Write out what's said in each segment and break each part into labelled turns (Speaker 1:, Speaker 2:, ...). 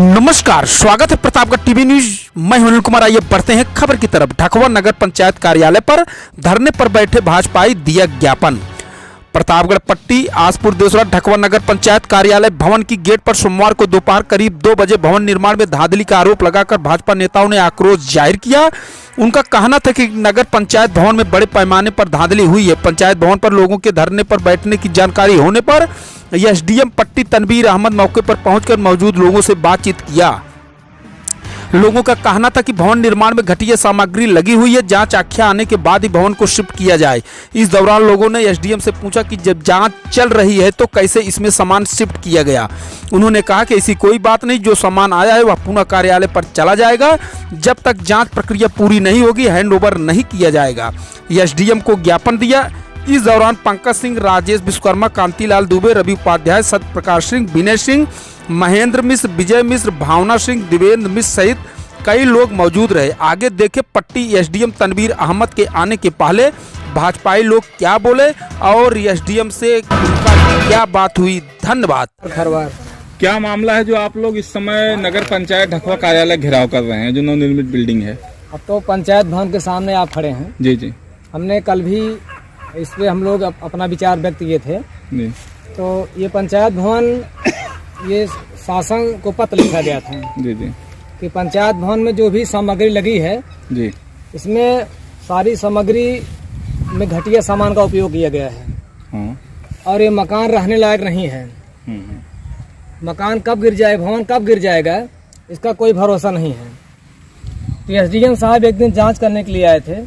Speaker 1: नमस्कार, स्वागत है प्रतापगढ़ टीवी न्यूज। मैं हूं अनिल कुमार। आइए बढ़ते हैं खबर की तरफ। ढकवा नगर पंचायत कार्यालय पर धरने पर बैठे भाजपाई दिया ज्ञापन। प्रतापगढ़ पट्टी आसपुर देसरा ढकवा नगर पंचायत कार्यालय भवन की गेट पर सोमवार को दोपहर करीब 2 बजे भवन निर्माण में धांधली का आरोप लगाकर भाजपा नेताओं ने आक्रोश जाहिर किया। उनका कहना था कि नगर पंचायत भवन में बड़े पैमाने पर धांधली हुई है। पंचायत भवन पर लोगों के धरने पर बैठने की जानकारी होने पर एसडीएम पट्टी तनवीर अहमद मौके पर पहुंचकर मौजूद लोगों से बातचीत किया। लोगों का कहना था कि भवन निर्माण में घटिया सामग्री लगी हुई है, जांच आख्या आने के बाद ही भवन को शिफ्ट किया जाए। इस दौरान लोगों ने एसडीएम से पूछा कि जब जांच चल रही है तो कैसे इसमें सामान शिफ्ट किया गया। उन्होंने कहा कि ऐसी कोई बात नहीं, जो सामान आया है वह पुनः कार्यालय पर चला जाएगा। जब तक जांच प्रक्रिया पूरी नहीं होगी हैंड ओवर नहीं किया जाएगा। एसडीएम को ज्ञापन दिया। इस दौरान पंकज सिंह, राजेश विश्वकर्मा, कांतिलाल दुबे, रवि उपाध्याय, सत्य प्रकाश सिंह, विनय सिंह, महेंद्र मिश्र, विजय मिश्र, भावना सिंह, देवेंद्र मिश्र सहित कई लोग मौजूद रहे। आगे देखे पट्टी एसडीएम तनवीर अहमद के आने के पहले भाजपाई लोग क्या बोले और एसडीएम से उनका क्या बात हुई। धन्यवाद।
Speaker 2: क्या मामला है जो आप लोग इस समय नगर पंचायत ढकवा कार्यालय घेराव कर रहे हैं, जो नवनिर्मित बिल्डिंग है?
Speaker 3: अब तो पंचायत भवन के सामने आप खड़े हैं।
Speaker 2: जी जी।
Speaker 3: हमने कल भी इस पे हम लोग अपना विचार व्यक्त किए थे
Speaker 2: जी।
Speaker 3: तो ये पंचायत भवन, ये शासन को पत्र लिखा गया था
Speaker 2: जी जी
Speaker 3: कि पंचायत भवन में जो भी सामग्री लगी है
Speaker 2: जी,
Speaker 3: इसमें सारी सामग्री में घटिया सामान का उपयोग किया गया है।
Speaker 2: हाँ।
Speaker 3: और ये मकान रहने लायक नहीं है। मकान कब गिर जाए, भवन कब गिर जाएगा, इसका कोई भरोसा नहीं है। तो एसडीएम साहब एक दिन जांच करने के लिए आए थे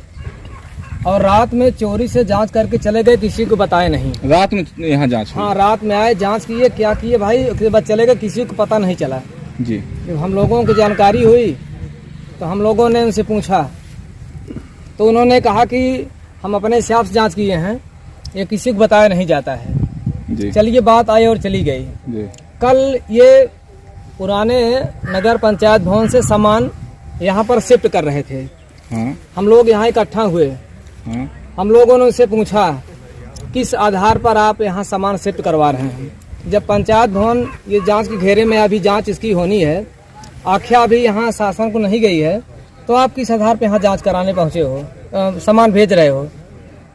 Speaker 3: और रात में चोरी से जांच करके चले गए, किसी को बताए नहीं।
Speaker 2: रात में यहाँ जांच हुई?
Speaker 3: हाँ, रात में आए, जांच किए, क्या किए भाई, उसके बाद चले गए, किसी को पता नहीं चला।
Speaker 2: जी।
Speaker 3: जब हम लोगों को जानकारी हुई तो हम लोगों ने उनसे पूछा तो उन्होंने कहा कि हम अपने हिसाब से जांच किए हैं, ये किसी को बताया नहीं जाता है।
Speaker 2: जी।
Speaker 3: चलिए, बात आई और चली गई।
Speaker 2: जी।
Speaker 3: कल ये पुराने नगर पंचायत भवन से सामान यहाँ पर शिफ्ट कर रहे थे।
Speaker 2: हाँ।
Speaker 3: हम लोग यहाँ इकट्ठा हुए।
Speaker 2: हाँ।
Speaker 3: हम लोगों ने उनसे पूछा किस आधार पर आप यहाँ सामान शिफ्ट करवा रहे हैं। जब पंचायत भवन ये जांच के घेरे में, अभी जांच इसकी होनी है, आख्या अभी यहाँ शासन को नहीं गई है, तो आप किस आधार पे यहाँ जांच कराने पहुँचे हो, सामान भेज रहे हो?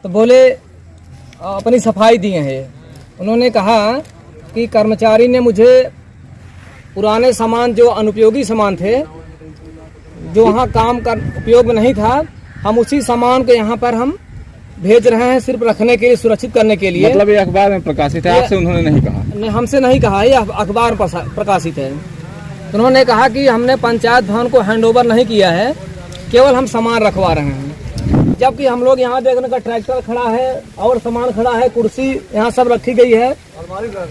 Speaker 3: तो बोले अपनी सफाई दिए हैं। उन्होंने कहा कि कर्मचारी ने मुझे पुराने सामान, जो अनुपयोगी सामान थे, जो वहाँ काम कर उपयोग में नहीं था, हम उसी सामान को यहाँ पर हम भेज रहे हैं, सिर्फ रखने के लिए, सुरक्षित करने के लिए।
Speaker 2: मतलब ये अखबार में प्रकाशित है, आपसे उन्होंने नहीं कहा?
Speaker 3: नहीं, हमसे नहीं कहा, ये अखबार प्रकाशित है। उन्होंने कहा कि हमने पंचायत भवन को हैंडओवर नहीं किया है, केवल हम सामान रखवा रहे हैं। जबकि हम लोग यहाँ देखने का ट्रैक्टर खड़ा है और सामान खड़ा है, कुर्सी यहाँ सब रखी गई है,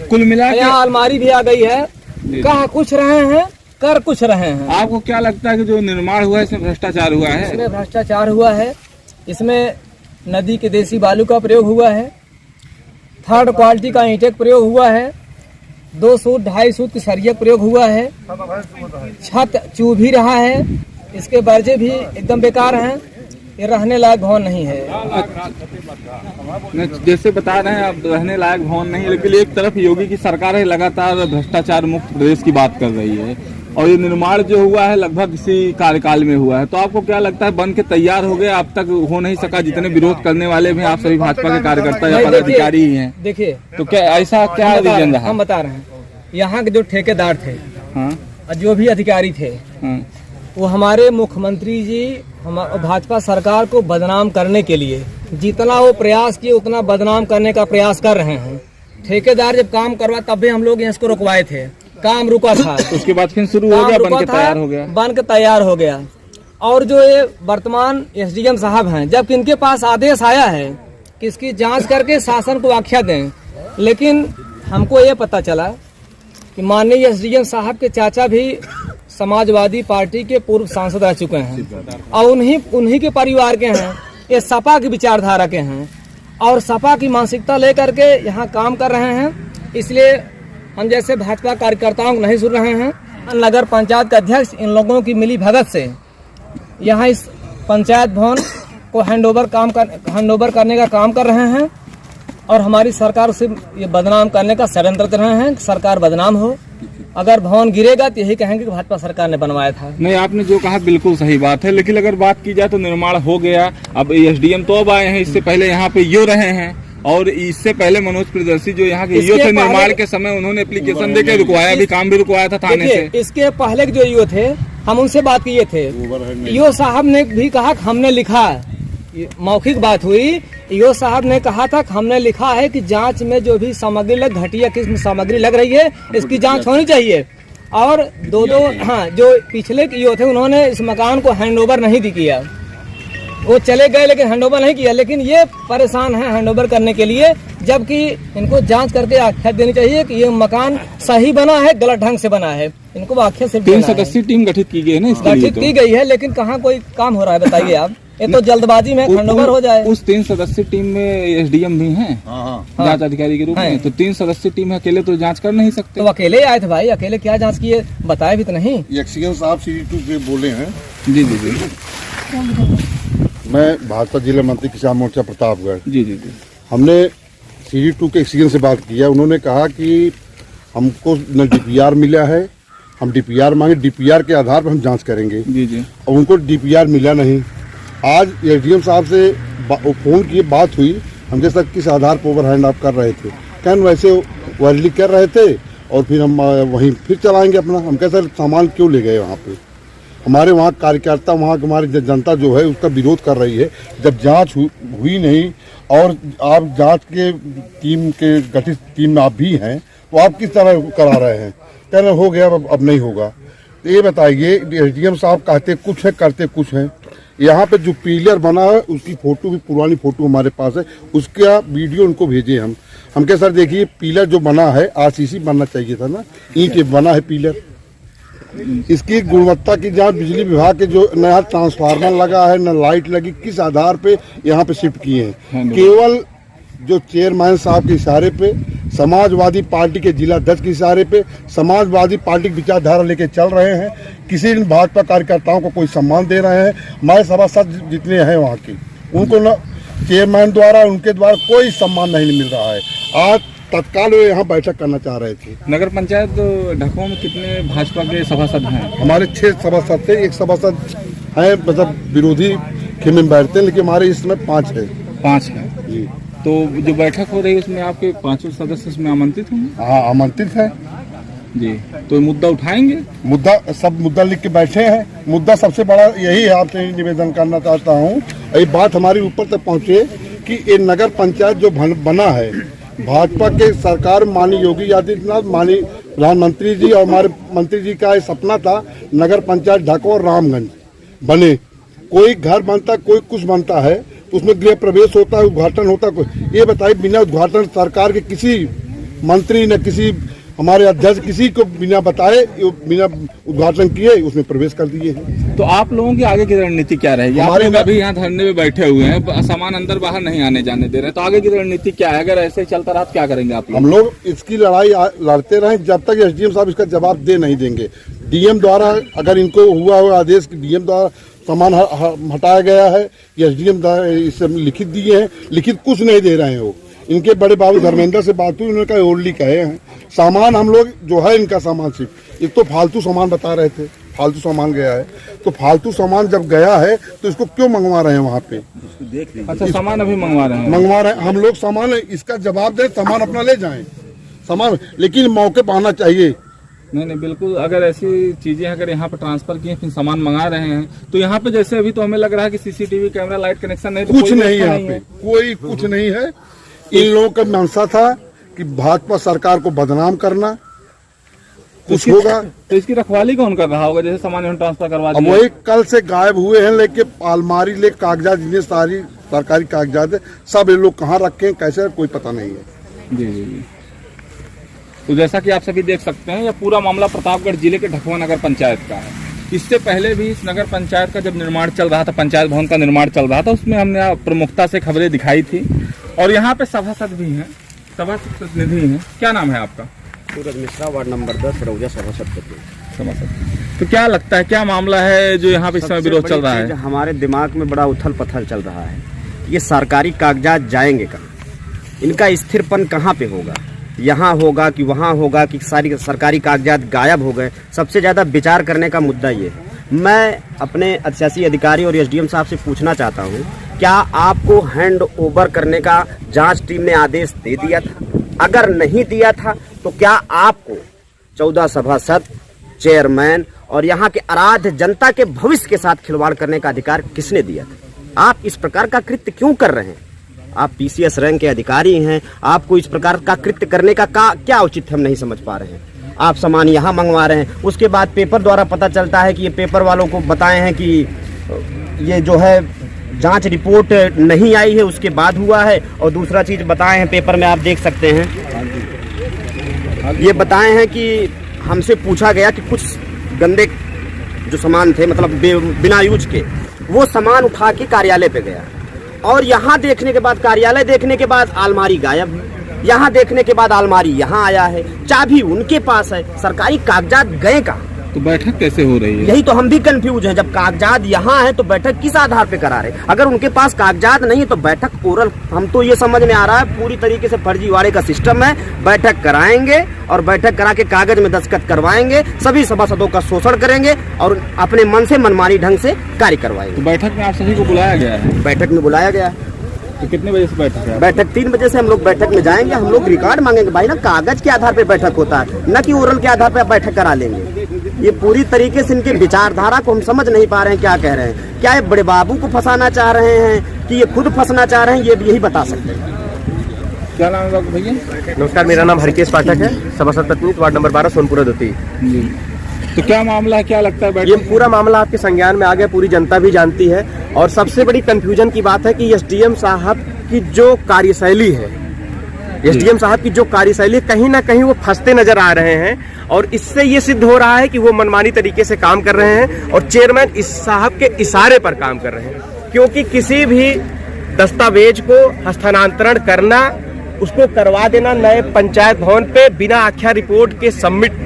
Speaker 2: कुल मिला
Speaker 3: यहाँ अलमारी भी आ गई है। कहा कुछ रहे हैं, कर कुछ रहे हैं।
Speaker 2: आपको क्या लगता है कि जो निर्माण हुआ है इसमें भ्रष्टाचार हुआ है?
Speaker 3: इसमें भ्रष्टाचार हुआ है। इसमें नदी के देसी बालू का प्रयोग हुआ है, थर्ड क्वालिटी का ईंटें प्रयोग हुआ है, 2 सूत 2.5 सूत की सरिया प्रयोग हुआ है, छत चूह भी रहा है, इसके बर्जे भी एकदम बेकार हैं। ये रहने लायक भवन नहीं है।
Speaker 2: जैसे बता रहे हैं आप, रहने लायक भवन नहीं, लेकिन एक तरफ योगी की सरकार है लगातार भ्रष्टाचार मुक्त प्रदेश की बात कर रही है, और ये निर्माण जो हुआ है लगभग इसी कार्यकाल में हुआ है। तो आपको क्या लगता है, बन के तैयार हो गया, अब तक हो नहीं सका? जितने विरोध करने वाले भी आप सभी भाजपा के कार्यकर्ता या पदाधिकारी ही हैं।
Speaker 3: देखिए,
Speaker 2: तो क्या ऐसा क्या रीजन रहा?
Speaker 3: हम बता रहे हैं, यहाँ के जो ठेकेदार थे,
Speaker 2: हाँ,
Speaker 3: और जो भी अधिकारी थे,
Speaker 2: हाँ,
Speaker 3: वो हमारे मुख्यमंत्री जी, भाजपा सरकार को बदनाम करने के लिए जितना वो प्रयास किए उतना बदनाम करने का प्रयास कर रहे हैं। ठेकेदार जब काम करवा तब भी हम लोग इसको रुकवाए थे, काम रुका था।
Speaker 2: उसके बाद फिर शुरू हो गया, बन के तैयार हो गया।
Speaker 3: बन के तैयार हो गया। और जो ये वर्तमान एसडीएम साहब हैं, जबकि इनके पास आदेश आया है कि इसकी जांच करके शासन को आख्या दें, लेकिन हमको ये पता चला कि माननीय एसडीएम साहब के चाचा भी समाजवादी पार्टी के पूर्व सांसद रह चुके हैं और उन्हीं के परिवार के हैं। ये सपा की विचारधारा के हैं और सपा की मानसिकता लेकर के यहाँ काम कर रहे हैं। इसलिए हम जैसे भाजपा कार्यकर्ताओं को नहीं सुन रहे हैं। नगर पंचायत के अध्यक्ष इन लोगों की मिली भगत से यहाँ इस पंचायत भवन को हैंडओवर करने का काम कर रहे हैं और हमारी सरकार उसे ये बदनाम करने का षड्यंत्र कर रहे हैं। सरकार बदनाम हो, अगर भवन गिरेगा तो यही कहेंगे कि भाजपा सरकार ने बनवाया था।
Speaker 2: नहीं, आपने जो कहा बिल्कुल सही बात है, लेकिन अगर बात की जाए तो निर्माण हो गया, अब एसडीएम तो अब आए हैं, इससे पहले यहाँ पे ईओ रहे हैं, और इससे पहले मनोज प्रियदर्शी जो यहाँ के ईओ थे, निर्माण के समय उन्होंने एप्लीकेशन देके रुकवाया, भी काम भी रुकवाया था थाने से।
Speaker 3: इसके पहले के जो ईओ थे, हम उनसे बात किए थे, ईओ साहब ने भी कहा कि हमने लिखा, मौखिक बात हुई, ईओ साहब ने कहा था कि हमने लिखा है कि जांच में जो भी सामग्री घटिया किस्म सामग्री लग रही है, इसकी जांच होनी चाहिए। और दो जो पिछले ईओ थे, उन्होंने इस मकान को हैंडओवर नहीं किया, वो चले गए लेकिन हैंडओवर नहीं किया। लेकिन ये परेशान है हैंडओवर करने के लिए, जबकि इनको जांच करके आख्या देनी चाहिए कि ये मकान सही बना है, गलत ढंग से बना है, इनको आख्या से
Speaker 2: 3 सदस्यीय टीम गठित की गई है ना, इसके लिए
Speaker 3: गठित की गई है, लेकिन कहाँ कोई काम हो रहा है बताइए आप। ये तो जल्दबाजी में हैंडओवर हो जाए।
Speaker 2: उस 3 सदस्यीय टीम में एसडीएम भी हैं जांच अधिकारी के रूप में, तो 3 सदस्यीय टीम अकेले तो जांच कर नहीं सकते।
Speaker 3: तो अकेले आए थे भाई, अकेले क्या जांच किए, बताए भी तो नहीं।
Speaker 4: एक्सीएम साहब CD2 के बोले हैं।
Speaker 2: जी जी जी
Speaker 4: मैं भाजपा जिला मंत्री किसान मोर्चा प्रतापगढ़।
Speaker 2: जी जी जी
Speaker 4: हमने CD2 के एक्सीएम से बात किया, उन्होंने कहा कि हमको न DPR मिला है, हम DPR मांगे, DPR के आधार पर हम जांच करेंगे।
Speaker 2: जी जी।
Speaker 4: और उनको DPR मिला नहीं। आज एसडीएम साहब से फोन की बात हुई, हम जैसा किस आधार पर ओवर हैंड आप कर रहे थे, क्या वैसे वायरली कर रहे थे, और फिर हम वहीं फिर चलाएंगे अपना। हम कैसे सामान क्यों ले गए वहाँ पे? हमारे वहाँ कार्यकर्ता, वहाँ हमारी जनता जो है उसका विरोध कर रही है। जब जांच हुई नहीं और आप जांच के टीम के गठित टीम में आप भी हैं, तो आप किस तरह करा रहे हैं? कह रहे हो गया, अब नहीं होगा। तो ये बताइए, एसडीएम साहब कहते कुछ है, करते कुछ है। यहाँ पे जो पिलर बना है उसकी फोटो भी, पुरानी फोटो हमारे पास है, उसका वीडियो उनको भेजे हम कह सर देखिए पिलर जो बना है आरसीसी बनना चाहिए था ना, ईंट बना है पिलर। इसकी गुणवत्ता की जांच बिजली विभाग के जो नया ट्रांसफार्मर लगा है, न लाइट लगी, किस आधार पे यहाँ पे शिफ्ट किए हैं? केवल जो चेयरमैन साहब के इशारे पे, समाजवादी पार्टी के जिला अध्यक्ष के इशारे पे, समाजवादी पार्टी की विचारधारा लेके चल रहे हैं। किसी दिन भाजपा कार्यकर्ताओं को कोई सम्मान दे रहे हैं? हमारे सभासद जितने हैं वहाँ के, उनको न चेयरमैन द्वारा, उनके द्वारा कोई सम्मान नहीं मिल रहा है। आज तत्काल वे यहाँ बैठक करना चाह रहे थे।
Speaker 2: नगर पंचायत ढकवा में कितने भाजपा के सभासद हैं?
Speaker 4: हमारे 6 सभासद थे, 1 सभासद है मतलब विरोधी खेमे में बैठते हैं, लेकिन हमारे इस समय 5 है।
Speaker 2: 5 है
Speaker 4: जी।
Speaker 2: तो जो बैठक हो रही है उसमें आपके 5 सदस्य उसमें आमंत्रित होंगे?
Speaker 4: हाँ, आमंत्रित है
Speaker 2: जी। तो मुद्दा उठाएंगे?
Speaker 4: मुद्दा, सब मुद्दा लिख के बैठे हैं। मुद्दा सबसे बड़ा यही है, आपसे निवेदन करना चाहता हूँ, ये बात हमारी ऊपर तक पहुँचे कि ये नगर पंचायत जो बना है, भाजपा के सरकार माननीय योगी आदित्यनाथ, माननीय प्रधानमंत्री जी और हमारे मंत्री जी का ये सपना था, नगर पंचायत ढाका और रामगंज बने। कोई घर बनता, कोई कुछ बनता है, उसमें गृह प्रवेश होता है, उद्घाटन होता है। ये बताइए, बिना उद्घाटन सरकार के किसी मंत्री न किसी हमारे अध्यक्ष किसी को बिना बताए, बिना उद्घाटन किए उसमें प्रवेश कर दिए हैं।
Speaker 2: तो आप लोगों की आगे की रणनीति क्या रहेगी?
Speaker 4: हमारे
Speaker 2: आप लोग अभी यहाँ धरने में बैठे हुए हैं, सामान अंदर बाहर नहीं आने जाने दे रहे, तो आगे की रणनीति क्या है? अगर ऐसे चलता रहा तो क्या करेंगे आप लोग?
Speaker 4: हम लोग इसकी लड़ाई लड़ते रहें जब तक एसडीएम साहब इसका जवाब दे नहीं देंगे। डीएम द्वारा अगर इनको हुआ आदेश कि डीएम द्वारा सामान हटाया गया है, एसडीएम इससे लिखित दिए हैं, लिखित कुछ नहीं दे रहे हैं वो। इनके बड़े बाबू धर्मेंद्र से बात हुई, उन्होंने कहा ओनली कहे हैं सामान हम लोग जो है इनका सामान सिर्फ एक तो फालतू सामान बता रहे थे, फालतू सामान गया है। तो फालतू सामान जब गया है तो इसको क्यों मंगवा रहे हैं वहाँ पे?
Speaker 2: अच्छा, सामान अभी मंगवा रहे हैं?
Speaker 4: मंगवा रहे हैं हम लोग सामान, इसका जवाब दें, सामान अपना ले जाएं सामान, लेकिन मौके पर आना चाहिए।
Speaker 2: नहीं बिल्कुल, अगर ऐसी चीजें अगर यहाँ पे ट्रांसफर किए फिर सामान मंगा रहे हैं, तो यहाँ पे जैसे अभी तो हमें लग रहा है कि सीसीटीवी कैमरा लाइट कनेक्शन नहीं, तो
Speaker 4: कुछ नहीं यहाँ पे, कोई कुछ नहीं है। इन लोगों का मंशा था कि भाजपा सरकार को बदनाम करना, कुछ होगा
Speaker 2: तो इसकी रखवाली कौन कर रहा होगा? जैसे सामान यहाँ ट्रांसफर करवा दिया,
Speaker 4: अब वही कल से गायब हुए हैं, लेके अलमारी ले कागजात, जितने सारी सरकारी कागजात है, सब ये लोग कहाँ रखे हैं, कैसे, कोई पता नहीं है।
Speaker 2: जी जी जी। तो जैसा कि आप सभी देख सकते हैं, यह पूरा मामला प्रतापगढ़ जिले के ढकवा नगर पंचायत का है। इससे पहले भी इस नगर पंचायत का जब निर्माण चल रहा था, पंचायत भवन का निर्माण चल रहा था, उसमें हमने प्रमुखता से खबरें दिखाई थी। और यहाँ पे सभासद भी हैं, सभासद प्रतिनिधि हैं। क्या नाम है आपका?
Speaker 5: सूरज मिश्रा, वार्ड नंबर 10, रौजा सभासद।
Speaker 2: तो क्या लगता है, क्या मामला है जो यहाँ पे इस समय विरोध चल रहा है?
Speaker 5: हमारे दिमाग में बड़ा उथल पथल चल रहा है। ये सरकारी कागजात जाएंगे कहाँ? इनका स्थिरपन कहाँ पे होगा? यहाँ होगा कि वहाँ होगा कि सारी सरकारी कागजात गायब हो गए। सबसे ज़्यादा विचार करने का मुद्दा ये है। मैं अपने अधिशासी अधिकारी और एसडीएम साहब से पूछना चाहता हूँ, क्या आपको हैंड ओवर करने का जांच टीम ने आदेश दे दिया था? अगर नहीं दिया था तो क्या आपको 14 सभासद, चेयरमैन और यहाँ के आराध्य जनता के भविष्य के साथ खिलवाड़ करने का अधिकार किसने दिया था? आप इस प्रकार का कृत्य क्यों कर रहे हैं? आप पीसीएस रैंक के अधिकारी हैं, आपको इस प्रकार का कृत्य करने का क्या औचित्य हम नहीं समझ पा रहे हैं। आप सामान यहाँ मंगवा रहे हैं, उसके बाद पेपर द्वारा पता चलता है कि ये पेपर वालों को बताए हैं कि ये जो है जांच रिपोर्ट नहीं आई है, उसके बाद हुआ है। और दूसरा चीज़ बताए हैं पेपर में, आप देख सकते हैं, ये बताए हैं कि हमसे पूछा गया कि कुछ गंदे जो सामान थे, मतलब बिना यूज के, वो सामान उठा के कार्यालय पे गया। और यहाँ देखने के बाद, कार्यालय देखने के बाद अलमारी गायब है, यहाँ देखने के बाद अलमारी यहाँ आया है, चाबी उनके पास है, सरकारी कागजात गए कहाँ?
Speaker 2: तो बैठक कैसे हो रही है?
Speaker 5: यही तो हम भी कंफ्यूज हैं। जब कागजात यहाँ है तो बैठक किस आधार पे करा रहे? अगर उनके पास कागजात नहीं है तो बैठक ओरल, हम तो ये समझ में आ रहा है पूरी तरीके से फर्जीवाड़े का सिस्टम है। बैठक कराएंगे और बैठक करा के कागज में दस्तखत करवाएंगे, सभी सभासदों का शोषण करेंगे और अपने मन से मनमानी ढंग से कार्य करवाएंगे।
Speaker 2: तो बैठक में आप सभी को बुलाया गया है?
Speaker 5: बैठक में बुलाया गया है।
Speaker 2: तो कितने बजे से बैठक है?
Speaker 5: बैठक 3 बजे से हम लोग बैठक में जाएंगे। हम लोग रिकॉर्ड मांगेंगे भाई, ना कागज के आधार पे बैठक होता है, न कि ओरल के आधार पे आप बैठक करा लेंगे। ये पूरी तरीके से इनके विचारधारा को हम समझ नहीं पा रहे हैं, क्या कह रहे हैं। क्या ये बड़े बाबू को फंसाना चाह रहे हैं कि ये खुद फंसना चाह रहे हैं, ये भी यही बता सकते हैं।
Speaker 2: क्या नाम है आपका भैया?
Speaker 6: नमस्कार, मेरा नाम हरकेश पाठक है, सभासद प्रतिनिधि वार्ड नंबर 12 सोनपुरा दोती।
Speaker 2: तो क्या मामला है, क्या लगता है?
Speaker 6: ये पूरा मामला आपके संज्ञान में आ गया, पूरी जनता भी जानती है। और सबसे बड़ी कंफ्यूजन की बात है कि एसडीएम साहब की जो कार्यशैली है, एसडीएम साहब की जो कार्यशैली है, कहीं ना कहीं वो फंसते नजर आ रहे हैं। और इससे ये सिद्ध हो रहा है कि वो मनमानी तरीके से काम कर रहे हैं और चेयरमैन इस साहब के इशारे पर काम कर रहे हैं। क्योंकि किसी भी दस्तावेज को हस्तांतरण करना, उसको करवा देना नए पंचायत भवन पे बिना आख्या रिपोर्ट के सबमिट,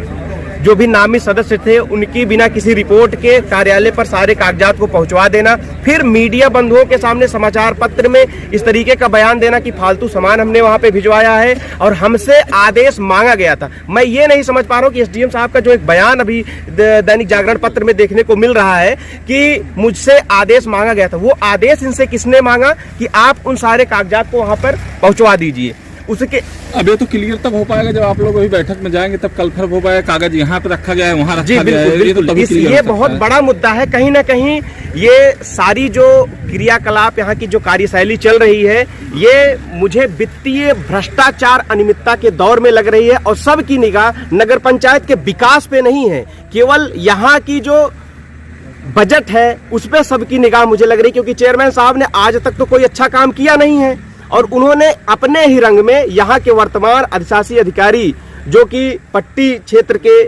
Speaker 6: जो भी नामित सदस्य थे उनकी बिना किसी रिपोर्ट के कार्यालय पर सारे कागजात को पहुंचवा देना, फिर मीडिया बंधुओं के सामने समाचार पत्र में इस तरीके का बयान देना कि फालतू सामान हमने वहां पे भिजवाया है और हमसे आदेश मांगा गया था। मैं ये नहीं समझ पा रहा हूँ कि एसडीएम साहब का जो एक बयान अभी दैनिक जागरण पत्र में देखने को मिल रहा है कि मुझसे आदेश मांगा गया था, वो आदेश इनसे किसने मांगा कि आप उन सारे कागजात को वहां पर पहुंचवा दीजिए। उसके
Speaker 2: अब ये तो क्लियर तब हो पाएगा जब आप लोग अभी बैठक में जाएंगे, तब कन्फर्म हो पाएगा कागज यहाँ पे रखा गया है, वहाँ रखा गया है।
Speaker 6: बिल्कुल,
Speaker 2: ये तो तभी क्लियर हो
Speaker 6: ये
Speaker 2: सकता
Speaker 6: बहुत
Speaker 2: है।
Speaker 6: बड़ा मुद्दा है। कहीं ना कहीं ये सारी जो क्रियाकलाप, यहाँ की जो कार्यशैली चल रही है, ये मुझे वित्तीय भ्रष्टाचार अनियमितता के दौर में लग रही है। और सबकी निगाह नगर पंचायत के विकास पे नहीं है, केवल यहाँ की जो बजट है उस पर सबकी निगाह मुझे लग रही है। क्योंकि चेयरमैन साहब ने आज तक तो कोई अच्छा काम किया नहीं है और उन्होंने अपने ही रंग में यहाँ के वर्तमान अधिशासी अधिकारी, जो कि पट्टी क्षेत्र के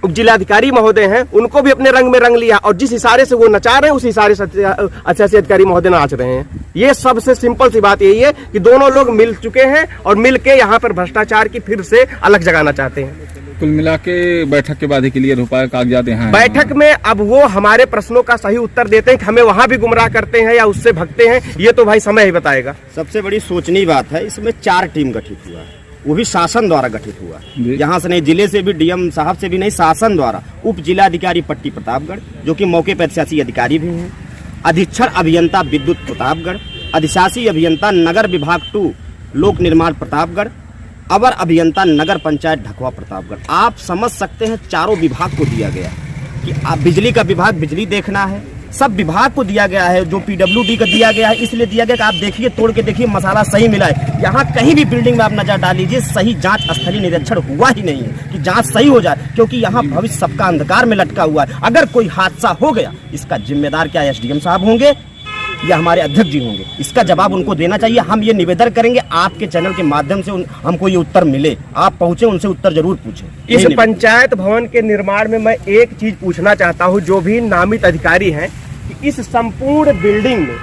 Speaker 6: उप जिलाधिकारी महोदय हैं, उनको भी अपने रंग में रंग लिया और जिस इशारे से वो नचा रहे हैं उस इशारे से अधिशासी अधिकारी महोदय नाच रहे हैं। ये सबसे सिंपल सी बात यही है कि दोनों लोग मिल चुके हैं और मिल के यहाँ पर भ्रष्टाचार की फिर से अलग जगाना चाहते हैं।
Speaker 2: कुल मिला के बैठक के बाद ही क्लियर हो पाएगा कागजात यहाँ हैं।
Speaker 6: बैठक में अब वो हमारे प्रश्नों का सही उत्तर देते हैं कि हमें वहां भी गुमराह करते हैं या उससे भगते हैं, ये तो भाई समय ही बताएगा।
Speaker 5: सबसे बड़ी सोचनीय बात है, इसमें 4 टीम गठित हुआ है, वो भी शासन द्वारा गठित हुआ है। यहाँ से नहीं, जिले से भी, डीएम साहब से भी नहीं, शासन द्वारा। उप जिलाधिकारी पट्टी प्रतापगढ़, जो कि मौके पर अधिशासी अधिकारी भी हैं, अधीक्षण अभियंता विद्युत प्रतापगढ़, अधिशासी अभियंता नगर विभाग 2 लोक निर्माण प्रतापगढ़, अवर अभियंता नगर पंचायत ढकवा प्रतापगढ़। आप समझ सकते हैं, चारों विभाग को दिया गया कि आप बिजली का विभाग बिजली देखना है, सब विभाग को दिया गया है। जो पीडब्ल्यूडी का दिया गया है, इसलिए दिया गया कि आप देखिए, तोड़ के देखिए, मसाला सही मिला है। यहाँ कहीं भी बिल्डिंग में आप नजर डाल लीजिए, सही जांच स्थलीय निरीक्षण हुआ ही नहीं है कि जांच सही हो जाए, क्योंकि यहाँ भविष्य सबका अंधकार में लटका हुआ है। अगर कोई हादसा हो गया, इसका जिम्मेदार क्या एसडीएम साहब होंगे या हमारे अध्यक्ष जी होंगे? इसका जवाब उनको देना चाहिए। हम ये निवेदन करेंगे आपके चैनल के माध्यम से हमको ये उत्तर मिले, आप पहुंचे, उनसे उत्तर जरूर पूछें।
Speaker 6: इस पंचायत भवन के निर्माण में मैं एक चीज पूछना चाहता हूं, जो भी नामित अधिकारी हैं, कि इस संपूर्ण बिल्डिंग में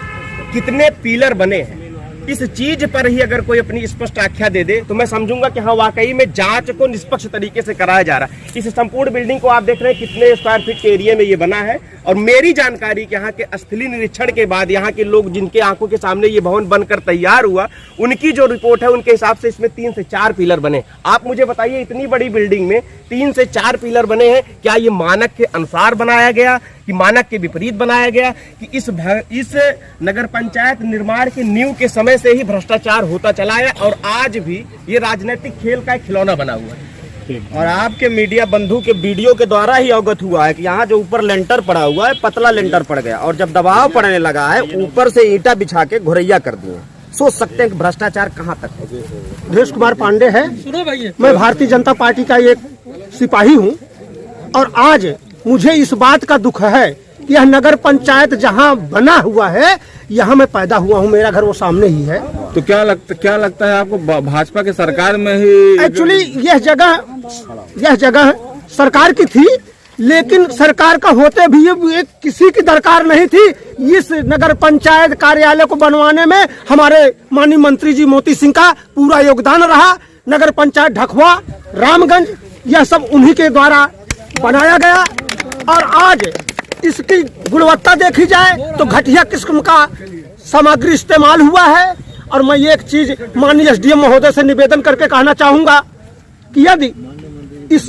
Speaker 6: कितने पिलर बने हैं? इस चीज पर ही अगर कोई अपनी स्पष्ट आख्या दे दे तो मैं समझूंगा कि हाँ वाकई में जांच को निष्पक्ष तरीके से कराया जा रहा है। इस संपूर्ण बिल्डिंग को आप देख रहे हैं कितने स्क्वायर फीट के एरिया में ये बना है, और मेरी जानकारी कि यहाँ के स्थलीय निरीक्षण के बाद यहाँ के लोग जिनके आंखों के सामने ये भवन बनकर तैयार हुआ, उनकी जो रिपोर्ट है उनके हिसाब से इसमें 3 से 4 पिलर बने। आप मुझे बताइए, इतनी बड़ी बिल्डिंग में 3 से 4 पिलर बने हैं, क्या ये मानक के अनुसार बनाया गया कि मानक के विपरीत बनाया गया, कि इस नगर पंचायत निर्माण के नींव के समय से ही भ्रष्टाचार होता चला है और आज भी ये राजनीतिक खेल का एक खिलौना बना हुआ है।
Speaker 5: और आपके मीडिया बंधु के वीडियो के द्वारा ही अवगत हुआ है कि यहाँ जो ऊपर लेंटर पड़ा हुआ है, पतला लेंटर पड़ गया, और जब दबाव पड़ने लगा है ऊपर से ईंटा बिछा के घुरैया कर दिए। सोच सकते हैं कि भ्रष्टाचार कहाँ तक है।
Speaker 7: धीरेश कुमार पांडे है, मैं भारतीय जनता पार्टी का एक सिपाही हूँ, और आज मुझे इस बात का दुख है कि यह नगर पंचायत जहाँ बना हुआ है, यहाँ मैं पैदा हुआ हूँ, मेरा घर वो सामने ही है।
Speaker 2: तो क्या लगता है आपको भाजपा के सरकार में ही
Speaker 7: एक्चुअली यह जगह सरकार की थी, लेकिन सरकार का होते भी ये किसी की दरकार नहीं थी। इस नगर पंचायत कार्यालय को बनवाने में हमारे माननीय मंत्री जी मोती सिंह का पूरा योगदान रहा। नगर पंचायत ढकवा, रामगंज, यह सब उन्हीं के द्वारा बनाया गया, और आज इसकी गुणवत्ता देखी जाए तो घटिया किस्म का सामग्री इस्तेमाल हुआ है। और मैं ये एक चीज माननीय एसडीएम महोदय से निवेदन करके कहना चाहूंगा कि यदि इस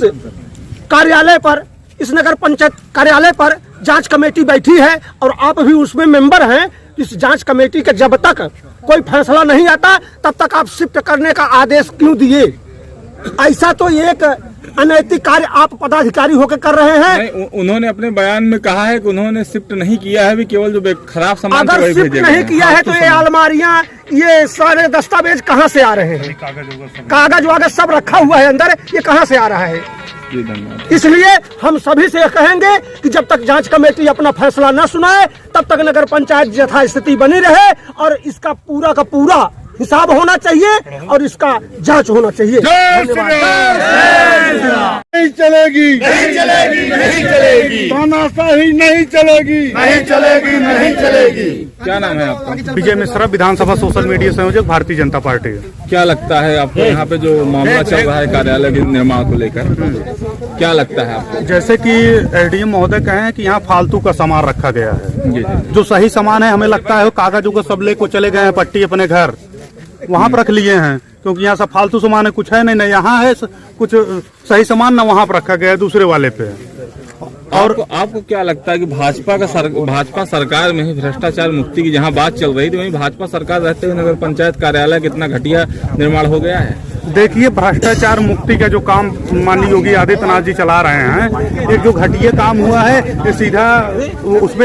Speaker 7: कार्यालय पर, इस नगर पंचायत कार्यालय पर जांच कमेटी बैठी है और आप भी उसमें मेंबर हैं, इस जांच कमेटी के जब तक कोई फैसला नहीं आता तब तक आप शिफ्ट करने का आदेश क्यों दिए? ऐसा तो एक अनैतिक कार्य आप पदाधिकारी होकर कर रहे हैं।
Speaker 2: नहीं, उन्होंने अपने बयान में कहा है कि उन्होंने शिफ्ट नहीं किया है, भी केवल जो खराब सामान
Speaker 7: अगर शिफ्ट नहीं किया है तो ये अलमारियां, ये सारे दस्तावेज कहाँ से आ रहे हैं? कागज वागज सब रखा हुआ है अंदर, ये कहाँ से आ रहा है? इसलिए हम सभी से कहेंगे कि जब तक जांच कमेटी अपना फैसला न सुनाए तब तक नगर पंचायत यथास्थिति बनी रहे, और इसका पूरा का पूरा हिसाब होना चाहिए और इसका जांच होना चाहिए।
Speaker 4: नहीं चलेगी, नहीं चलेगी, नहीं चलेगी, तानाशाही नहीं चलेगी, नहीं चलेगी, नहीं चलेगी।
Speaker 2: क्या नाम है आपका?
Speaker 8: विजय मिश्रा, विधानसभा सोशल मीडिया संयोजक, भारतीय जनता पार्टी।
Speaker 2: क्या लगता है आपको यहाँ पे जो मामला चल रहा है कार्यालय के निर्माण को लेकर, क्या लगता है आपको?
Speaker 8: जैसे कि एसडीएम महोदय कहे कि यहाँ फालतू का सामान रखा गया है, जो सही सामान है हमें लगता है कागजों को सब ले को चले गए हैं, पट्टी अपने घर वहाँ पर रख लिए हैं, क्योंकि यहाँ सब फालतू सामान है, कुछ है नहीं, यहाँ है कुछ सही सामान ना वहाँ पर रखा गया है दूसरे वाले पे।
Speaker 2: और आपको क्या लगता है कि भाजपा सरकार में ही भ्रष्टाचार मुक्ति की जहाँ बात चल रही थी, वहीं भाजपा सरकार रहते हुए नगर पंचायत कार्यालय कितना घटिया निर्माण हो गया है?
Speaker 8: देखिए, भ्रष्टाचार मुक्ति का जो काम माननीय योगी आदित्यनाथ जी चला रहे हैं, एक जो घटिया काम हुआ है, ये सीधा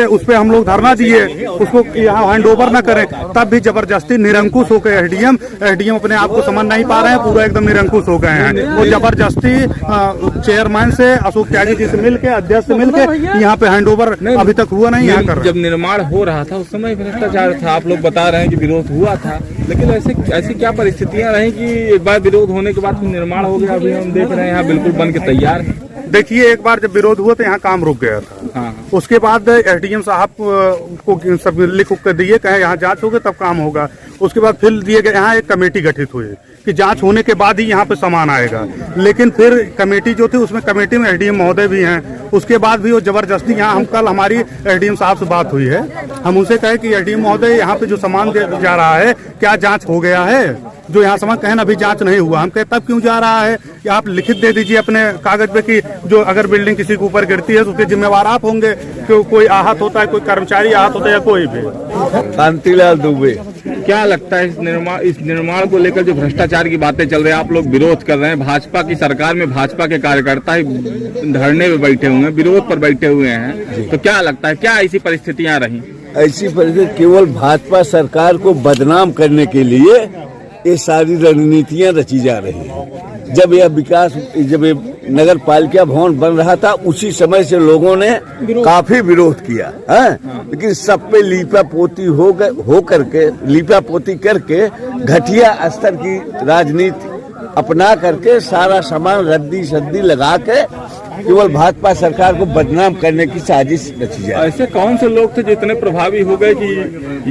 Speaker 8: उस पे हम लोग धरना दिए, उसको यहाँ हैंड ओवर न करें, तब भी जबरदस्ती निरंकुश हो गए एसडीएम अपने आप को समझ नहीं पा रहे हैं, पूरा एकदम निरंकुश हो गए हैं। वो जबरदस्ती चेयरमैन से, अशोक त्यागी जी से मिलके, अध्यक्ष से मिलके यहाँ पे हैंड ओवर अभी तक हुआ नहीं है।
Speaker 2: जब निर्माण हो रहा था उस समय भ्रष्टाचार था, आप लोग बता रहे हैं कि विरोध हुआ था, लेकिन ऐसी क्या परिस्थितियां रही कि एक बार विरोध होने के बाद निर्माण हो गया? अभी हम देख रहे हैं यहाँ बिल्कुल बन के तैयार है।
Speaker 8: देखिए, एक बार जब विरोध हुआ तो यहाँ काम रुक गया था।
Speaker 2: हाँ।
Speaker 8: उसके बाद एसडीएम साहब को सब लिख कर दिए, कहे यहाँ जांच होगी तब काम होगा। उसके बाद फिर दिए गए, यहाँ एक कमेटी गठित हुई कि जांच होने के बाद ही यहाँ पे सामान आएगा, लेकिन फिर कमेटी जो थी उसमें कमेटी में एसडीएम महोदय भी हैं। उसके बाद भी वो जबरदस्ती यहाँ, हम कल हमारी एसडीएम साहब से बात हुई है, हम उनसे कहे कि एसडीएम महोदय यहाँ पे जो सामान जा रहा है क्या जांच हो गया है? जो यहाँ सामान कहें अभी जांच नहीं हुआ। हम कहे तब क्यों जा रहा है? या आप लिखित दे दीजिए अपने कागज पे कि जो अगर बिल्डिंग किसी के ऊपर गिरती है तो उसके जिम्मेवार आप होंगे, कि कोई आहत होता है, कोई कर्मचारी आहत होता है या कोई भी।
Speaker 9: कांतिलाल दुबे,
Speaker 2: क्या लगता है इस निर्माण को लेकर जो भ्रष्टाचार की बातें चल रही है, आप लोग विरोध कर रहे हैं, भाजपा की सरकार में भाजपा के कार्यकर्ता ही धरने में बैठे हुए हैं, विरोध पर बैठे हुए हैं, तो क्या लगता है क्या ऐसी परिस्थितियां रही?
Speaker 9: ऐसी परिस्थिति केवल भाजपा सरकार को बदनाम करने के लिए ये सारी रणनीतियां रची जा रही है। जब ये नगर पालिका भवन बन रहा था उसी समय से लोगों ने काफी विरोध किया है, लेकिन सब पे लीपा पोती करके घटिया स्तर की राजनीति अपना करके सारा सामान रद्दी सद्दी लगा के केवल भाजपा सरकार को बदनाम करने की साजिश रची जा रही है।
Speaker 2: ऐसे कौन से लोग थे जो इतने प्रभावी हो गए कि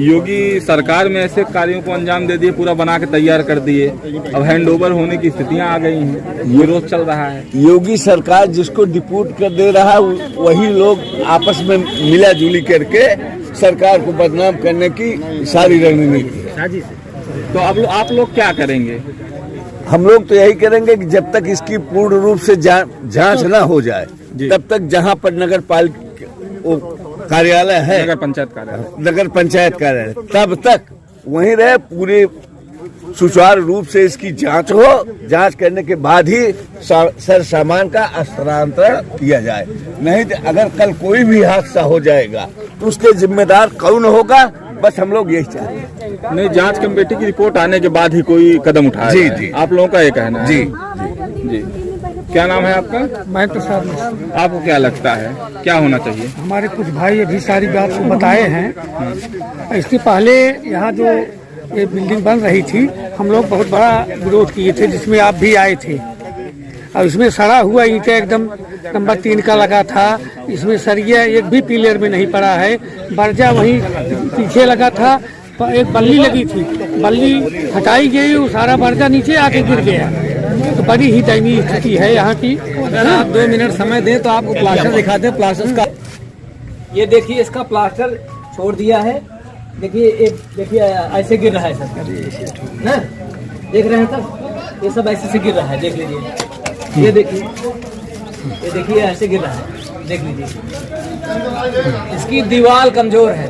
Speaker 2: योगी सरकार में ऐसे कार्यों को अंजाम दे दिए, पूरा बना के तैयार कर दिए, अब हैंड ओवर होने की स्थितियां आ गई हैं, विरोध चल रहा है।
Speaker 9: योगी सरकार जिसको डिप्यूट कर दे रहा है वही लोग आपस में मिला जुली करके सरकार को बदनाम करने की सारी रणनीति है।
Speaker 2: तो अब आप लोग क्या करेंगे?
Speaker 9: हम लोग तो यही करेंगे कि जब तक इसकी पूर्ण रूप से जांच न हो जाए तब तक जहां पर नगर पालिका कार्यालय है,
Speaker 2: नगर पंचायत कार्यालय,
Speaker 9: तब तक वहीं रहे, पूरे सुचारू रूप से इसकी जांच हो, जांच करने के बाद ही सर सामान का स्थानांतरण किया जाए। नहीं तो अगर कल कोई भी हादसा हो जाएगा तो उसके जिम्मेदार कौन होगा, बस हम लोग यही चाहते हैं।
Speaker 2: नहीं, जांच कमेटी की रिपोर्ट आने के बाद ही कोई कदम उठाया
Speaker 9: जी,
Speaker 2: है।
Speaker 9: जी।
Speaker 2: आप लोगों का ये कहना है?
Speaker 9: जी
Speaker 2: जी। क्या नाम है आपका?
Speaker 7: मैं प्रसाद मिश्र।
Speaker 2: आपको क्या लगता है क्या होना चाहिए?
Speaker 7: हमारे कुछ भाई अभी सारी बात को बताए हैं। इसके पहले यहाँ जो ये बिल्डिंग बन रही थी, हम लोग बहुत बड़ा विरोध किए थे, जिसमें आप भी आए थे। और इसमें सड़ा हुआ ईंटें एकदम नंबर 3 का लगा था। इसमें सरिया एक भी पिलर में नहीं पड़ा है। बर्जा वहीं पीछे लगा था, एक बल्ली लगी थी, बल्ली हटाई गई, वो सारा बर्जा नीचे आके गिर गया। तो बड़ी ही दयनीय स्थिति है यहाँ की।
Speaker 3: अगर आप 2 मिनट समय दें तो आपको प्लास्टर दिखा दें। प्लास्टर का ये देखिए, इसका प्लास्टर छोड़ दिया है। देखिए ऐसे गिर रहा है सब ना, देख रहे हैं सब, ये सब ऐसे से गिर रहा है, देख लीजिए। ये देखिए ऐसे गिर रहा है, देख लीजिए। इसकी दीवार कमजोर है,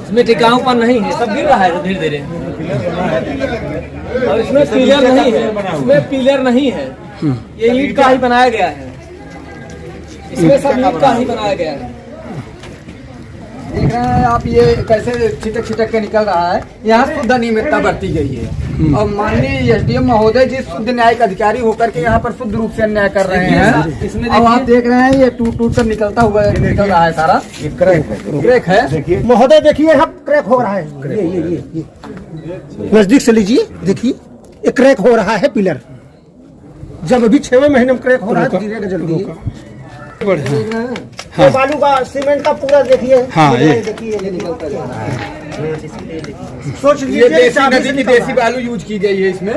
Speaker 3: इसमें टिकाऊपन नहीं है, सब गिर रहा है धीरे धीरे। और इसमें पिलर नहीं है, इसमें पिलर नहीं है, ये ईंट का ही बनाया गया है। इसमें सब ईंट का ही बनाया गया है। देख रहे हैं आप, ये कैसे छिटक छिटक के निकल रहा है। यहाँ शुद्ध अनियमितता बरती गई है और माननीय एसडीएम महोदय जी शुद्ध न्यायिक अधिकारी होकर के यहाँ पर शुद्ध रूप से अन्याय कर रहे हैं। इसमें अब आप देख रहे हैं ये टूट कर निकलता हुआ निकल रहा है, सारा क्रैक है।
Speaker 7: महोदय देखिए, यहाँ क्रैक हो रहा है। ये नजदीक से लीजिए, देखिए ये क्रैक हो रहा है पिलर। जब अभी 6वें महीने में क्रैक हो रहा है, गिरेगा जल्दी। हाँ। बालू का सीमेंट का पूरा देखिए। हाँ, ये देखिए निकलता जा रहा है। सोच लीजिए, देसी बालू यूज की गई है इसमें,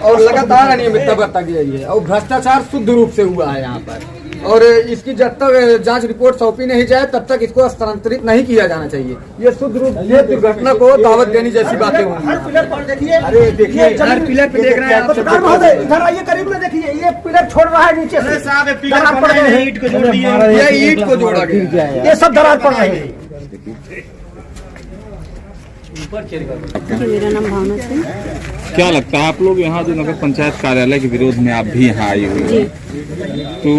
Speaker 7: और लगातार अनियमितता बरता गई है और भ्रष्टाचार शुद्ध रूप से हुआ है यहाँ पर। और इसकी जब तक जांच रिपोर्ट सौंपी नहीं जाए तब तक इसको स्थानांतरित नहीं किया जाना चाहिए। ये शुद्ध रूप से दुर्घटना को दावत देने जैसी बातें होंगी। अरे देखिए, हर पिलर पे देख रहे हैं आप। इधर आइए, करीब में देखिए, ये पिलर छोड़ रहा है नीचे से, दरार पड़ गए हैं। ईंट को जोड़ दिया, ये ईंट को जोड़ा गया, ये सब दरार पड़ रहे हैं।
Speaker 10: मेरा नाम भावना सिंह।
Speaker 2: क्या लगता है आप लोग यहाँ जो नगर पंचायत कार्यालय के विरोध में आप भी यहाँ आई हुई हैं, तो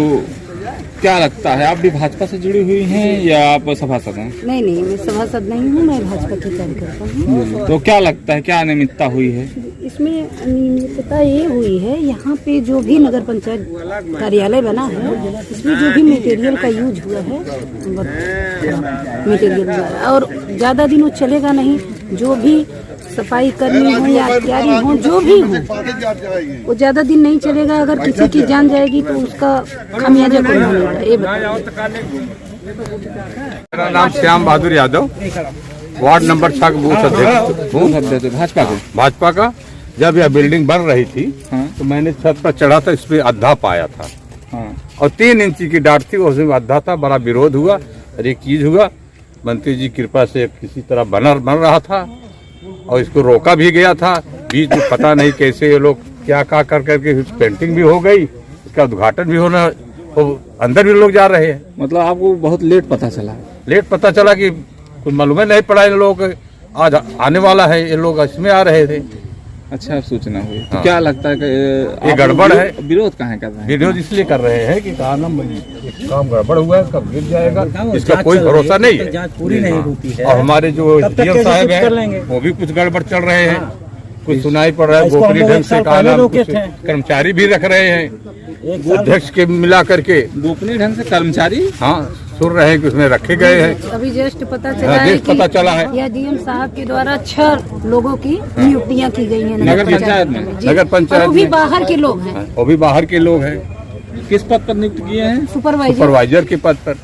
Speaker 2: क्या लगता है आप भी भाजपा से जुड़ी हुई हैं या आप सभासद हैं?
Speaker 10: नहीं, मैं सभासद नहीं हूँ, मैं भाजपा की कार्यकर्ता हूँ।
Speaker 2: तो क्या लगता है क्या अनियमितता हुई है?
Speaker 10: इसमें अनियमितता ये हुई है, यहाँ पे जो भी नगर पंचायत कार्यालय बना है, इसमें जो भी मटेरियल का यूज हुआ है, मटेरियल और ज़्यादा दिन वो चलेगा नहीं। जो भी सफाई कर्मी हो या अधिकारी हो, जो भी हो, वो ज्यादा दिन नहीं चलेगा। अगर किसी की जान जाएगी तो उसका खामियाजा कौन मिलेगा, ये बताइए।
Speaker 11: मेरा नाम Shyam Bahadur Yadav, ward number 6 booth अध्यक्ष भाजपा का। जब यह बिल्डिंग बन रही थी तो मैंने छत पर चढ़ा था, इस पे अद्धा पाया था और 3 इंची की डाट थी, उसमें अद्धा था। बड़ा विरोध हुआ और एक चीज हुआ, मंत्री जी कृपा से किसी तरह बन रहा था और इसको रोका भी गया था। बीच में पता नहीं कैसे ये लोग क्या कर करके पेंटिंग भी हो गई, इसका उद्घाटन भी होना, और अंदर भी लोग जा रहे हैं।
Speaker 2: मतलब आपको बहुत लेट पता चला?
Speaker 11: लेट पता चला कि कुछ मालूम नहीं पड़ा इन लोगों को आज आने वाला है, ये लोग इसमें आ रहे थे।
Speaker 2: अच्छा, सूचना हुई तो क्या लगता है कि
Speaker 11: ये गड़बड़ है?
Speaker 2: विरोध कहाँ कर रहे हैं?
Speaker 11: विरोध इसलिए कर रहे हैं कि काम गड़बड़ हुआ है, कब गिर जाएगा इसका कोई भरोसा नहीं है, जांच पूरी नहीं होती है। और हमारे जो डीएम साहब हैं वो भी कुछ गड़बड़ चल रहे हैं, कुछ सुनाई पड़ रहा है, गोपनीय ढंग से कर्मचारी भी रख रहे हैं अध्यक्ष के मिला करके।
Speaker 2: गोपनीय ढंग से कर्मचारी?
Speaker 11: हाँ, सुन रहे हैं कि उसमें रखे गए हैं।
Speaker 10: अभी जस्ट पता चला है कि यह डीएम साहब के द्वारा 6 लोगों की नियुक्तियां की गई हैं
Speaker 2: नगर पंचायत में।
Speaker 11: नगर पंचायत
Speaker 10: वो भी बाहर के लोग हैं,
Speaker 11: वो भी बाहर के लोग हैं।
Speaker 2: किस पद पर नियुक्त किए हैं?
Speaker 11: सुपरवाइजर के पद पर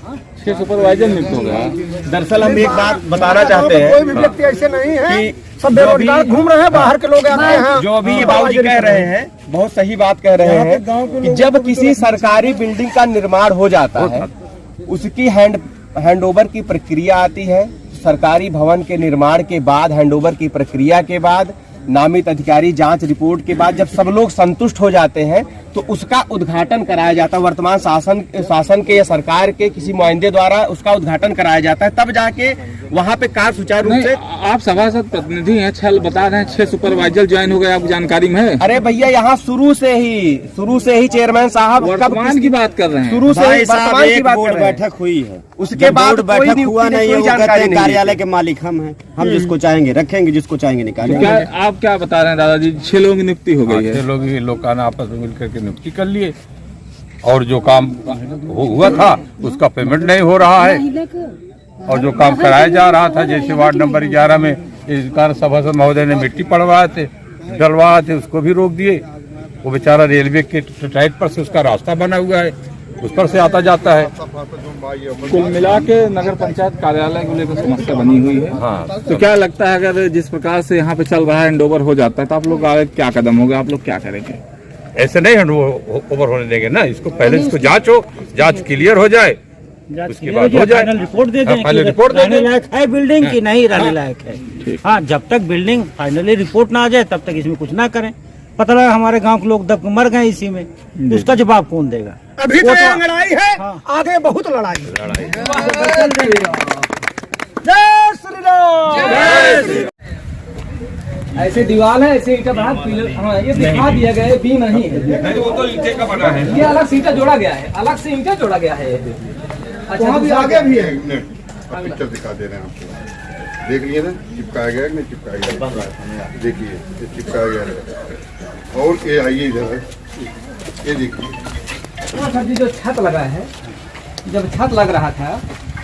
Speaker 2: 6 सुपरवाइजर नियुक्त हो गया।
Speaker 6: दरअसल हम एक बात बताना चाहते हैं
Speaker 7: कोई भी व्यक्ति ऐसे नहीं है,
Speaker 6: कि
Speaker 7: सब बेरोजगार घूम रहे हैं, बाहर के लोग आते हैं।
Speaker 6: जो अभी बाबूजी कह रहे हैं बहुत सही बात कह रहे हैं कि जब किसी सरकारी बिल्डिंग का निर्माण हो जाता है, उसकी हैंडओवर की प्रक्रिया आती है। सरकारी भवन के निर्माण के बाद हैंडओवर की प्रक्रिया के बाद नामित अधिकारी जांच रिपोर्ट के बाद जब सब लोग संतुष्ट हो जाते हैं तो उसका उद्घाटन कराया जाता है। वर्तमान शासन के या सरकार के किसी मुआइंदे द्वारा उसका उद्घाटन कराया जाता है, तब जाके वहाँ पे कार्य सुचारू रूप से।
Speaker 2: आप सभासद प्रतिनिधि हैं, छल बता रहे हैं 6 सुपरवाइजर ज्वाइन हो गए, आपकी जानकारी में है?
Speaker 6: अरे भैया यहाँ शुरू से ही चेयरमैन साहब
Speaker 2: वर्तमान की बात कर रहे हैं।
Speaker 6: शुरू से वर्तमान की बात कर रहे हैं।
Speaker 5: बैठक हुई है,
Speaker 6: उसके बाद
Speaker 5: बैठक हुआ नहीं है, वो कहते हैं कार्यालय के मालिक हम हैं, हम जिसको चाहेंगे रखेंगे, जिसको चाहेंगे निकालेंगे।
Speaker 2: आप क्या बता रहे हैं दादाजी? 6 लोगों की नियुक्ति हो गई है।
Speaker 11: 6 लोग ही लोग आपस में मिलकर के नियुक्ति कर लिए, और जो काम हुआ था उसका पेमेंट नहीं हो रहा है, और जो काम कराया जा रहा था, जैसे वार्ड नंबर 11 में इस कारण सभासद महोदय ने मिट्टी डलवाए थे, उसको भी रोक दिए। वो बेचारा रेलवे के टाइट पर से उसका रास्ता बना हुआ है, उस पर से आता जाता है।
Speaker 2: कुल मिला के नगर पंचायत कार्यालय को लेकर समस्या बनी हुई है।
Speaker 11: हाँ,
Speaker 2: तो क्या लगता है अगर जिस प्रकार से यहाँ पे चल रहा है हैंडओवर हो जाता है तो आप लोग आगे क्या कदम होगा, आप लोग क्या करेंगे?
Speaker 11: ऐसे नहीं ओवर होने देंगे ना, इसको पहले इसको जांच क्लियर हो जाए, उसके बाद हो जाए,
Speaker 12: रिपोर्ट दे दें,
Speaker 11: फाइनल रिपोर्ट दे
Speaker 12: रहने लायक है बिल्डिंग की नहीं रहने लायक है। हाँ, जब तक बिल्डिंग फाइनली रिपोर्ट ना आ जाए तब तक इसमें कुछ ना करें। पता लगा हमारे गांव के लोग दब के मर गए इसी में, तो इसका जवाब कौन देगा?
Speaker 7: अभी तो लड़ाई है, आगे बहुत लड़ाई। जय श्री राम।
Speaker 3: ऐसे दीवार है, ऐसे ईटा बना पिलर। हाँ, ये दिखा दिया गया है, बीम नहीं है,
Speaker 11: वो तो ईंटे का बना है।
Speaker 3: ये अलग से ईटा जोड़ा गया है, अलग से ईटा जोड़ा गया है। अच्छा,
Speaker 4: भी आगे भी है, पिक्चर दिखा दे रहे हैं आपको, देख लिए ना, चिपकाया गया नहीं चिपकाया गया, देखिए ये चिपकाया गया है। और ये आइए इधर है, ये देखिए
Speaker 3: सर जी, जो छत लगा है, जब छत लग रहा था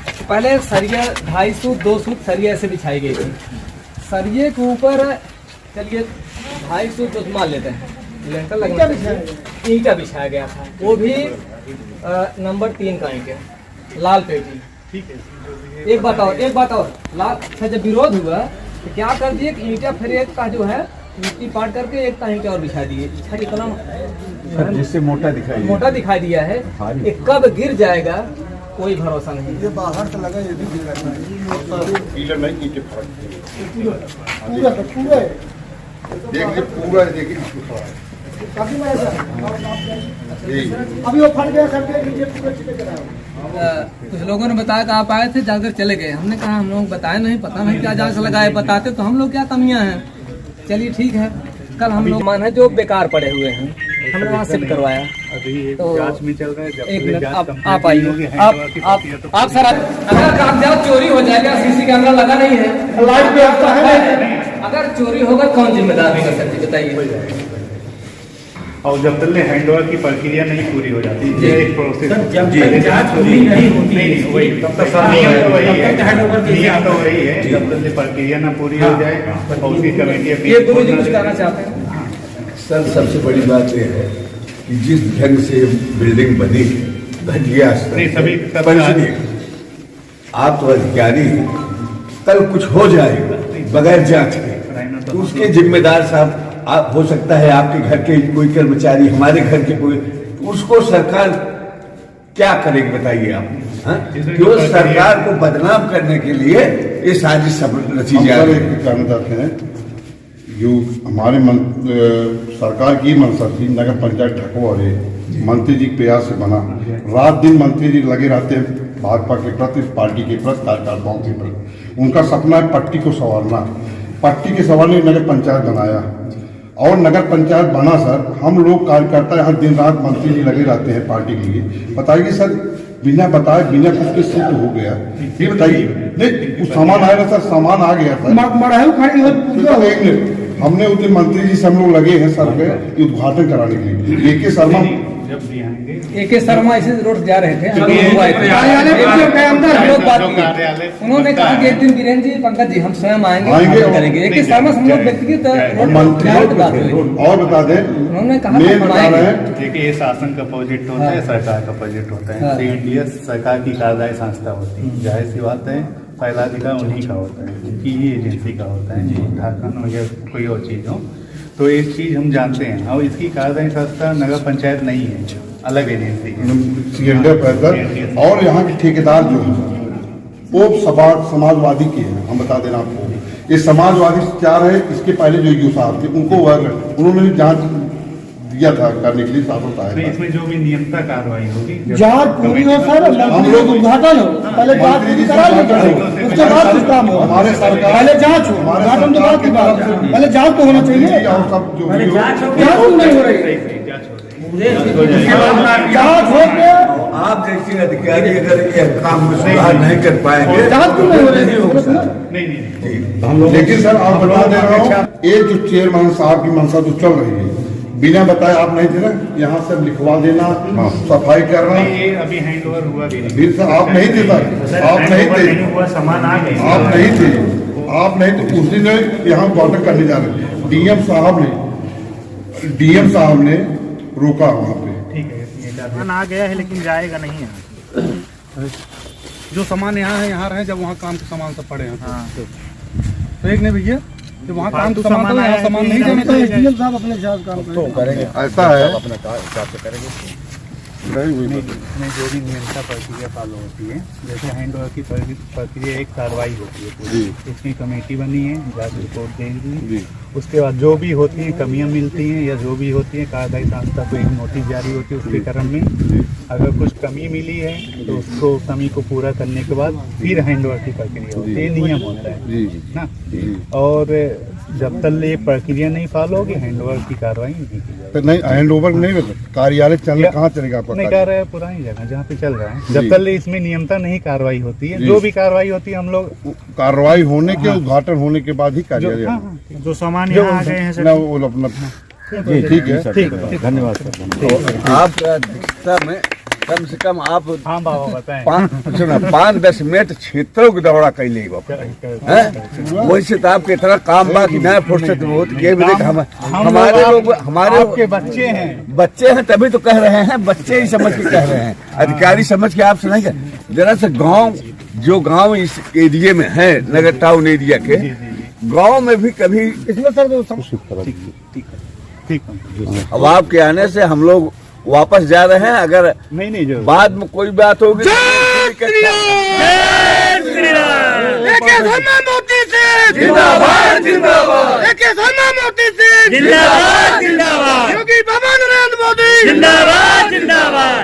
Speaker 3: तो पहले सरिया 2.5 सूत 2 सूत सरिया ऐसे बिछाई गई थी। सरिये के ऊपर चलिए 2.5 सूत तो मान लेते हैं, लेंटर लगना चाहिए, ईंटा बिछाया गया था, वो भी नंबर 3 का ईंटा, लाल पेटी। ठीक है, एक बात और लाल। अच्छा, जब विरोध हुआ तो क्या कर दिए कि ईंटा फिर एक का जो है मिट्टी पाट करके एक का ईंटा और बिछा दिए, इतना
Speaker 8: जिससे मोटा
Speaker 3: दिखाई दिया है। ये कब गिर जाएगा कोई भरोसा नहीं।
Speaker 4: ये बाहर से लगा, ये भी कीलर नहीं, नीचे फर्क पूरा देखिए, पूरा देखिए
Speaker 7: अभी वो फट गया करके नीचे पूरा चिपक गया।
Speaker 3: कुछ लोगों ने बताया कि आप आए थे, जाकर चले गए। हमने कहा हम लोग बताए नहीं, पता नहीं क्या जांच लगाए, बताते तो हम लोग क्या कमियां हैं। चलिए ठीक है, कल हम लोग मान है जो बेकार पड़े हुए हैं, हमने वहाँ शिफ्ट करवाया। तो जांच में चल रहा है, एक मिनट आप आइए, आप सर, अगर कागजात चोरी हो जाएगा, सीसी कैमरा लगा नहीं है, लाइट पे आता है, अगर चोरी होगा कौन जिम्मेदार होगा सर जी, बताइए।
Speaker 8: और जब तक हैंडओवर की प्रक्रिया नहीं पूरी हो जाती, ये एक प्रोसेस,
Speaker 12: जब तक जांच पूरी नहीं होती है,
Speaker 8: वही तब तक नियम तो वही है, जब तक प्रक्रिया ना पूरी हो जाए और उसकी कमेटी।
Speaker 3: ये गुरु जी कुछ कहना चाहते हैं?
Speaker 9: सर, सबसे बड़ी बात यह है कि जिस ढंग से बिल्डिंग बनी घटिया स्तर, आप तो अधिकारी, कल कुछ हो जाएगा बगैर जांच के, तो उसके जिम्मेदार साहब आप हो सकता है, आपके घर के कोई कर्मचारी, हमारे घर के कोई, उसको सरकार क्या करेगी बताइए आप? क्यों सरकार को बदनाम करने के लिए ये साजिश सब रची जा रही है?
Speaker 4: कहना चाहते हैं, जो हमारे सरकार की मंशा थी, नगर पंचायत ढकवा मंत्री जी के प्रयास से बना, रात दिन मंत्री जी लगे रहते हैं भाजपा के प्रति, पार्टी के प्रति, कार्यकर्ताओं के प्रति। उनका सपना है पट्टी को संवारना, पट्टी के संवारने नगर पंचायत बनाया, और नगर पंचायत बना सर, हम लोग कार्यकर्ता यहाँ दिन रात मंत्री जी लगे रहते हैं पार्टी के लिए। बताइए सर, बिना बताए बिना कुछ के सिद्ध हो गया, ये बताइए। नहीं, कुछ सामान आया सर, सामान आ गया था, हमने उतने मंत्री जी से हम लोग लगे हैं सर पे उद्घाटन कराने के लिए। लेके शर्मा
Speaker 8: जब भी आएंगे
Speaker 3: AK शर्मा इसी रोड जा रहे थे, हम
Speaker 8: क्योंकि
Speaker 3: लोग आए थे।
Speaker 7: कार्यालय के अंदर
Speaker 3: हम लोग बात
Speaker 8: जो
Speaker 3: की।
Speaker 8: कार्यालय
Speaker 3: उन्होंने कहा कि एक दिन बीरेन जी, पंकज जी, हम स्वयं आएंगे करेंगे। AK शर्मा से हम लोग व्यक्तिगत रोड जाने की बात हुई।
Speaker 4: और बता दें,
Speaker 3: उन्होंने कहा
Speaker 4: मेन
Speaker 3: हम
Speaker 4: बता रहे
Speaker 3: आएंगे।
Speaker 4: हैं
Speaker 8: देखिए ये शासन का प्रोजेक्ट होता है, सरकार का प्रोजेक्ट होता है। CNDS सरकार की कार्यदायी संस्था होती है, जाहिर सी बात है पहला अधिकार उन्हीं का होता है, उनकी ही एजेंसी का होता है, उद्घाटन हो या कोई और चीज़ हो। तो एक चीज़ हम जानते हैं, और इसकी कार्यदायी संस्था नगर पंचायत नहीं है, अलग एजेंसी है।
Speaker 4: CNDF है। और यहाँ के ठेकेदार जो हैं वो समाजवादी के हैं। हम बता देना आपको, ये समाजवादी चाह रहे, इसके पहले जो यूँ साहब थे उनको उन्होंने जांच दिया था करने के लिए साफ होता
Speaker 8: तो
Speaker 4: है।
Speaker 8: इसमें जो भी नियमता कार्रवाई होगी,
Speaker 7: जांच पूरी हो सर,
Speaker 4: हम लोग
Speaker 7: उद्घाटन हो, पहले जांच पूरी करा लीजिए, उसके बाद कुछ काम हो।
Speaker 4: हमारे सरकार
Speaker 7: पहले जांच हो, उद्घाटन तो बाद की बात है, पहले जांच तो होना चाहिए।
Speaker 4: और सब जो भी हो-
Speaker 7: जांच क्यों नहीं हो रही? जांच हो गया,
Speaker 9: आप जैसे अधिकारी अगर ये काम में सुधार नहीं कर पाएंगे,
Speaker 7: जांच क्यों नहीं हो रही?
Speaker 4: लेकिन सर आप बता दे रहा हूँ, एक जो चेयरमैन साहब की मंशा जो चल रही है, बिना बताए आप नहीं थे ना, यहाँ से लिखवा देना, सफाई करना।
Speaker 8: ये अभी हैंड ओवर हुआ भी नहीं।
Speaker 4: फिर सर आप नहीं थे सर, आप नहीं थे,
Speaker 8: हुआ सामान आ गए,
Speaker 4: आप नहीं थे, आप नहीं थे। उस दिन यहाँ उद्घाटन करने जा रहे थे, डीएम साहब ने रोका वहाँ पे।
Speaker 8: ठीक है, ये सामान आ गया है लेकिन जाएगा नहीं यहाँ। जो सामान यहाँ है यहाँ रहे, जब वहाँ काम के सामान सब पड़े हैं तो एक नहीं भैया, जब वहाँ काम के सामान था, यहाँ सामान नहीं जाने
Speaker 7: तो SDM साहब अपने हिसाब काम करेंगे।
Speaker 4: ऐसा है
Speaker 8: इसमें जो भी नियमता प्रक्रिया फॉलो होती है, जैसे हैंड ओवर की प्रक्रिया एक कार्रवाई होती है पूरी, इसकी कमेटी बनी है, जांच रिपोर्ट देगी, उसके बाद जो भी होती हैं कमियां मिलती हैं या जो भी होती है कार्यदायी संस्था को एक नोटिस जारी होती है, उसके क्रम में अगर कुछ कमी मिली है तो उसको कमी को पूरा करने के बाद फिर हैंड ओवर की प्रक्रिया होती है, नियम होता है ना। और जब तक ये प्रक्रिया नहीं फॉलो होगी हैंड ओवर की कार्रवाई नहीं की जाएगी।
Speaker 4: नहीं हैंड ओवर नहीं होता, कार्यालय चलने कहाँ चलेगा आपका?
Speaker 8: नहीं कर रहे हैं पुरानी जगह जहाँ पे चल रहा है, जब तक इसमें नियमता नहीं कार्रवाई होती है, जो भी कार्रवाई होती है हम लोग
Speaker 4: कार्रवाई होने के उद्घाटन होने के बाद ही कार्यालय
Speaker 8: जो सामान यहाँ आ गए हैं सर,
Speaker 4: ना वो अपना ठीक है,
Speaker 8: ठीक है, धन्यवाद सर।
Speaker 9: आप में कम से कम आप
Speaker 8: हाँ बाबा बताएं।
Speaker 9: 5-10 मिनट क्षेत्रों के दौरा कैले वैसे तो आपके इतना काम बा कि नया फुर्सत बहुत के हमारे लोग हमारे
Speaker 8: आपके बच्चे हैं
Speaker 9: तभी तो कह रहे हैं, बच्चे ही समझ के कह रहे हैं, अधिकारी समझ के आपसे नहीं कह। जरा से गांव इस एरिया में है, नगर टाउन एरिया के गांव में भी कभी
Speaker 7: इसमें सर
Speaker 8: ठीक।
Speaker 9: अब आपके आने से हम लोग वापस जा रहे हैं, अगर
Speaker 8: नहीं जो
Speaker 9: बाद में कोई बात होगी
Speaker 7: जिंदाबाद जिंदाबाद, योगी बाबा नरेंद्र मोदी जिंदाबाद जिंदाबाद।